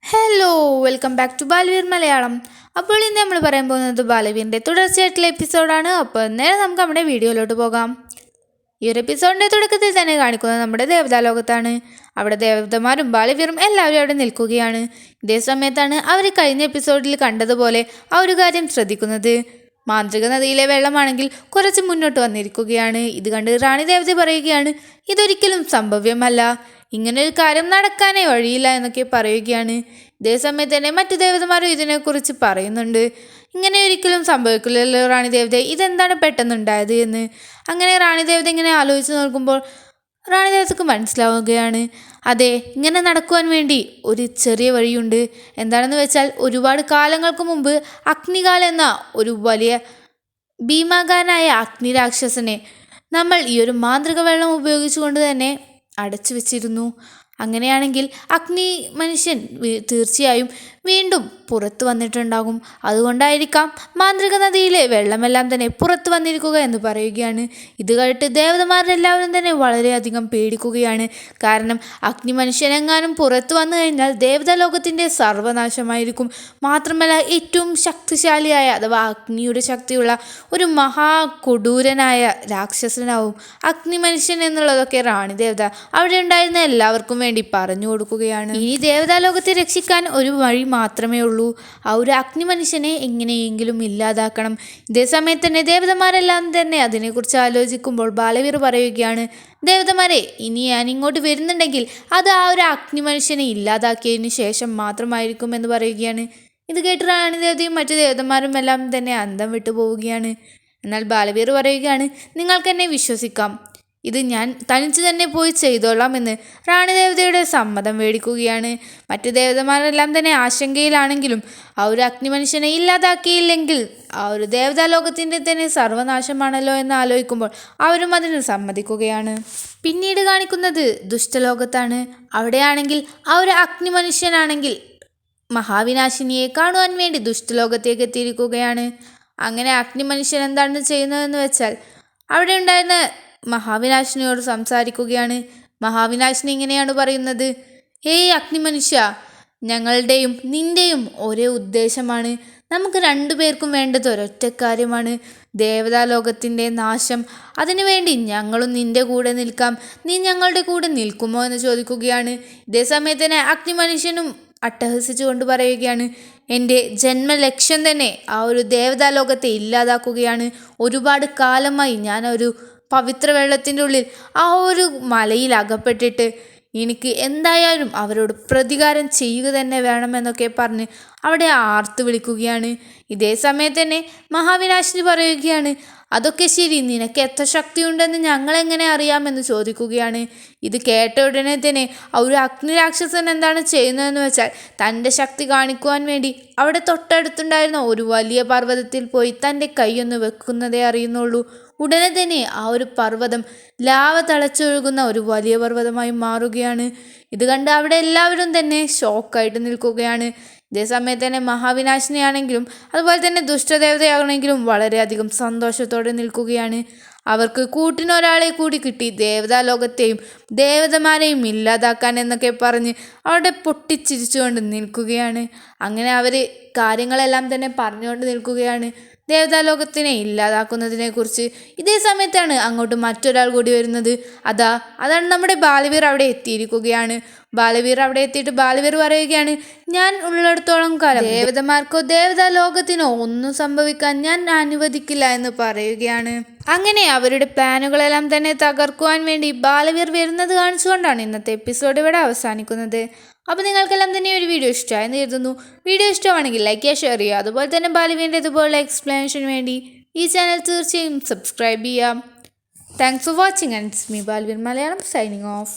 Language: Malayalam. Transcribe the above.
Hello, welcome back to Baalveer Malayalam. അപ്പോൾ ഇന്ന് നമ്മൾ പറയാൻ പോകുന്നത് ബാലവീറിൻ്റെ തുടർച്ചയായിട്ടുള്ള എപ്പിസോഡാണ്. അപ്പോൾ നേരെ നമുക്ക് നമ്മുടെ വീഡിയോയിലോട്ട് പോകാം. ഈ ഒരു എപ്പിസോഡിൻ്റെ തുടക്കത്തിൽ തന്നെ കാണിക്കുന്നത് നമ്മുടെ ദേവതാലോകത്താണ്. അവിടെ ദേവതമാരും ബാലവീറും എല്ലാവരും അവിടെ നിൽക്കുകയാണ്. ഇതേ സമയത്താണ് അവർ കഴിഞ്ഞ എപ്പിസോഡിൽ കണ്ടതുപോലെ ആ ഒരു കാര്യം ശ്രദ്ധിക്കുന്നത്. മാന്ത്രിക നദിയിലെ വെള്ളമാണെങ്കിൽ കുറച്ച് മുന്നോട്ട് വന്നിരിക്കുകയാണ്. ഇത് കണ്ട് റാണി ദേവത പറയുകയാണ്, ഇതൊരിക്കലും സംഭവ്യമല്ല, ഇങ്ങനൊരു കാര്യം നടക്കാനേ വഴിയില്ല എന്നൊക്കെ പറയുകയാണ്. ഇതേ സമയത്ത് തന്നെ മറ്റു ദേവതമാരും ഇതിനെക്കുറിച്ച് പറയുന്നുണ്ട്. ഇങ്ങനെ ഒരിക്കലും സംഭവിക്കില്ലല്ലോ റാണി ദേവത, ഇതെന്താണ് പെട്ടെന്നുണ്ടായത് എന്ന്. അങ്ങനെ റാണി ദേവത ഇങ്ങനെ ആലോചിച്ച് നോക്കുമ്പോൾ റാണി ദേവതക്ക് മനസ്സിലാവുകയാണ്, അതെ, ഇങ്ങനെ നടക്കുവാൻ വേണ്ടി ഒരു ചെറിയ വഴിയുണ്ട്. എന്താണെന്ന് വെച്ചാൽ ഒരുപാട് കാലങ്ങൾക്ക് മുമ്പ് അഗ്നികാല എന്ന ഒരു വലിയ ഭീമാകാരനായ അഗ്നിരാക്ഷസനെ നമ്മൾ ഈ ഒരു മാന്ത്രിക വെള്ളം ഉപയോഗിച്ചുകൊണ്ട് തന്നെ അടച്ചു വെച്ചിരുന്നു. അങ്ങനെയാണെങ്കിൽ അഗ്നി മനുഷ്യൻ തീർച്ചയായും വീണ്ടും പുറത്തു വന്നിട്ടുണ്ടാകും. അതുകൊണ്ടായിരിക്കാം മാന്ത്രിക നദിയിലെ വെള്ളമെല്ലാം തന്നെ പുറത്തു വന്നിരിക്കുക എന്ന് പറയുകയാണ്. ഇത് കേട്ട് ദേവതമാരെല്ലാവരും തന്നെ വളരെയധികം പേടിക്കുകയാണ്. കാരണം അഗ്നി മനുഷ്യനെങ്ങാനും പുറത്തു വന്നു കഴിഞ്ഞാൽ ദേവതാലോകത്തിൻ്റെ സർവനാശമായിരിക്കും. മാത്രമല്ല ഏറ്റവും ശക്തിശാലിയായ അഥവാ അഗ്നിയുടെ ശക്തിയുള്ള ഒരു മഹാകൊടൂരനായ രാക്ഷസനാവും അഗ്നി മനുഷ്യൻ എന്നുള്ളതൊക്കെ റാണി ദേവത അവിടെ ഉണ്ടായിരുന്ന എല്ലാവർക്കും വേണ്ടി പറഞ്ഞു കൊടുക്കുകയാണ്. ഈ ദേവതാലോകത്തെ രക്ഷിക്കാൻ ഒരു വഴി മാത്രമേ ഉള്ളൂ, ആ ഒരു അഗ്നി മനുഷ്യനെ എങ്ങനെയെങ്കിലും ഇല്ലാതാക്കണം. ഇതേ സമയത്ത് തന്നെ ദേവതമാരെല്ലാം തന്നെ അതിനെക്കുറിച്ച് ആലോചിക്കുമ്പോൾ ബാലവീർ പറയുകയാണ്, ദേവതമാരെ, ഇനി ഞാൻ ഇങ്ങോട്ട് വരുന്നുണ്ടെങ്കിൽ അത് ആ ഒരു അഗ്നി മനുഷ്യനെ ഇല്ലാതാക്കിയതിന് ശേഷം മാത്രമായിരിക്കും എന്ന് പറയുകയാണ്. ഇത് കേട്ട് റാണി ദേവതയും മറ്റു ദേവതമാരും എല്ലാം തന്നെ അന്തം വിട്ടു പോവുകയാണ്. എന്നാൽ ബാലവീർ പറയുകയാണ്, നിങ്ങൾക്കെന്നെ വിശ്വസിക്കാം, ഇത് ഞാൻ തനിച്ച് തന്നെ പോയി ചെയ്തോളാം എന്ന് റാണി ദേവതയുടെ സമ്മതം മേടിക്കുകയാണ്. മറ്റു ദേവതമാരെല്ലാം തന്നെ ആശങ്കയിലാണെങ്കിലും ആ ഒരു അഗ്നി മനുഷ്യനെ ഇല്ലാതാക്കിയില്ലെങ്കിൽ ആ ഒരു ദേവതാലോകത്തിൻ്റെ തന്നെ സർവനാശമാണല്ലോ എന്ന് ആലോചിക്കുമ്പോൾ അവരും അതിന് സമ്മതിക്കുകയാണ്. പിന്നീട് കാണിക്കുന്നത് ദുഷ്ടലോകത്താണ്. അവിടെയാണെങ്കിൽ ആ ഒരു അഗ്നി മനുഷ്യനാണെങ്കിൽ മഹാവിനാശിനിയെ കാണുവാൻ വേണ്ടി ദുഷ്ടലോകത്തേക്ക് എത്തിയിരിക്കുകയാണ്. അങ്ങനെ അഗ്നി മനുഷ്യൻ എന്താണ് ചെയ്യുന്നതെന്ന് വെച്ചാൽ അവിടെ ഉണ്ടായിരുന്ന മഹാവിനാശിനിയോട് സംസാരിക്കുകയാണ്. മഹാവിനാശിനി ഇങ്ങനെയാണ് പറയുന്നത്, ഏയ് അഗ്നിമനുഷ്യ, ഞങ്ങളുടെയും നിൻ്റെയും ഒരേ ഉദ്ദേശമാണ്. നമുക്ക് രണ്ടുപേർക്കും വേണ്ടത് ഒരൊറ്റ കാര്യമാണ്, ദേവതാലോകത്തിൻ്റെ നാശം. അതിനുവേണ്ടി ഞങ്ങളും നിൻ്റെ കൂടെ നിൽക്കാം, നീ ഞങ്ങളുടെ കൂടെ നിൽക്കുമോ എന്ന് ചോദിക്കുകയാണ്. ഇതേ സമയത്ത് തന്നെ അഗ്നിമനുഷ്യനും അട്ടഹസിച്ചുകൊണ്ട് പറയുകയാണ്, എൻ്റെ ജന്മലക്ഷ്യം തന്നെ ആ ഒരു ദേവതാലോകത്തെ ഇല്ലാതാക്കുകയാണ്. ഒരുപാട് കാലമായി ഞാനൊരു പവിത്ര വെള്ളത്തിൻ്റെ ഉള്ളിൽ ആ ഒരു മലയിൽ അകപ്പെട്ടിട്ട് എനിക്ക് എന്തായാലും അവരോട് പ്രതികാരം ചെയ്യുക തന്നെ വേണമെന്നൊക്കെ പറഞ്ഞ് അവിടെ ആർത്ത് വിളിക്കുകയാണ്. ഇതേ സമയത്ത് തന്നെ മഹാവിനാശിനി പറയുകയാണ്, അതൊക്കെ ശരി, നിനക്ക് എത്ര ശക്തിയുണ്ടെന്ന് ഞങ്ങളെങ്ങനെ അറിയാമെന്ന് ചോദിക്കുകയാണ്. ഇത് കേട്ട ഉടനെ തന്നെ ഒരു അഗ്നിരാക്ഷസൻ എന്താണ് ചെയ്യുന്നതെന്ന് വെച്ചാൽ തൻ്റെ ശക്തി കാണിക്കുവാൻ വേണ്ടി അവിടെ തൊട്ടടുത്തുണ്ടായിരുന്ന ഒരു വലിയ പർവ്വതത്തിൽ പോയി തൻ്റെ കൈയൊന്ന് വെക്കുന്നതേ അറിയുന്നുള്ളൂ. ഉടനെ തന്നെ ആ ഒരു പർവ്വതം ലാവ തളച്ചൊഴുകുന്ന ഒരു വലിയ പർവ്വതമായി മാറുകയാണ്. ഇത് കണ്ട് അവിടെ എല്ലാവരും തന്നെ ഷോക്കായിട്ട് നിൽക്കുകയാണ്. ഇതേ സമയത്ത് തന്നെ മഹാവിനാശിനിയാണെങ്കിലും അതുപോലെ തന്നെ ദുഷ്ടദേവതയാണെങ്കിലും വളരെയധികം സന്തോഷത്തോടെ നിൽക്കുകയാണ്. അവർക്ക് കൂട്ടിനൊരാളെ കൂടി കിട്ടി, ദേവതാലോകത്തെയും ദേവതമാരെയും ഇല്ലാതാക്കാൻ എന്നൊക്കെ പറഞ്ഞ് അവിടെ പൊട്ടിച്ചിരിച്ചുകൊണ്ട് നിൽക്കുകയാണ്. അങ്ങനെ അവർ കാര്യങ്ങളെല്ലാം തന്നെ പറഞ്ഞുകൊണ്ട് നിൽക്കുകയാണ് ദേവതാലോകത്തിനെ ഇല്ലാതാക്കുന്നതിനെ കുറിച്ച്. ഇതേ സമയത്താണ് അങ്ങോട്ട് മറ്റൊരാൾ കൂടി വരുന്നത്. അതാണ് നമ്മുടെ ബാലവീർ അവിടെ എത്തിയിരിക്കുകയാണ്. ബാലവീർ അവിടെ എത്തിയിട്ട് ബാലവീർ പറയുകയാണ്, ഞാൻ ഉള്ളിടത്തോളം കാലം ദേവതമാർക്കോ ദേവതാലോകത്തിനോ ഒന്നും സംഭവിക്കാൻ ഞാൻ അനുവദിക്കില്ല എന്ന് പറയുകയാണ്. അങ്ങനെ അവരുടെ പ്ലാനുകളെല്ലാം തന്നെ തകർക്കുവാൻ വേണ്ടി ബാലവീർ വരുന്നത് കാണിച്ചുകൊണ്ടാണ് ഇന്നത്തെ എപ്പിസോഡ് ഇവിടെ അവസാനിക്കുന്നത്. അപ്പോൾ നിങ്ങൾക്കെല്ലാം തന്നെ ഒരു വീഡിയോ ഇഷ്ടമായെന്ന് കരുതുന്നു. വീഡിയോ ഇഷ്ടമാണെങ്കിൽ ലൈക്ക് ചെയ്യുക, ഷെയർ ചെയ്യുക. അതുപോലെ തന്നെ ബാലവീറിൻ്റെ ഇതുപോലെ എക്സ്പ്ലനേഷന് വേണ്ടി ഈ ചാനൽ തീർച്ചയായും സബ്സ്ക്രൈബ് ചെയ്യാം. Thanks for watching and it's me Baalveer Malayalam signing off.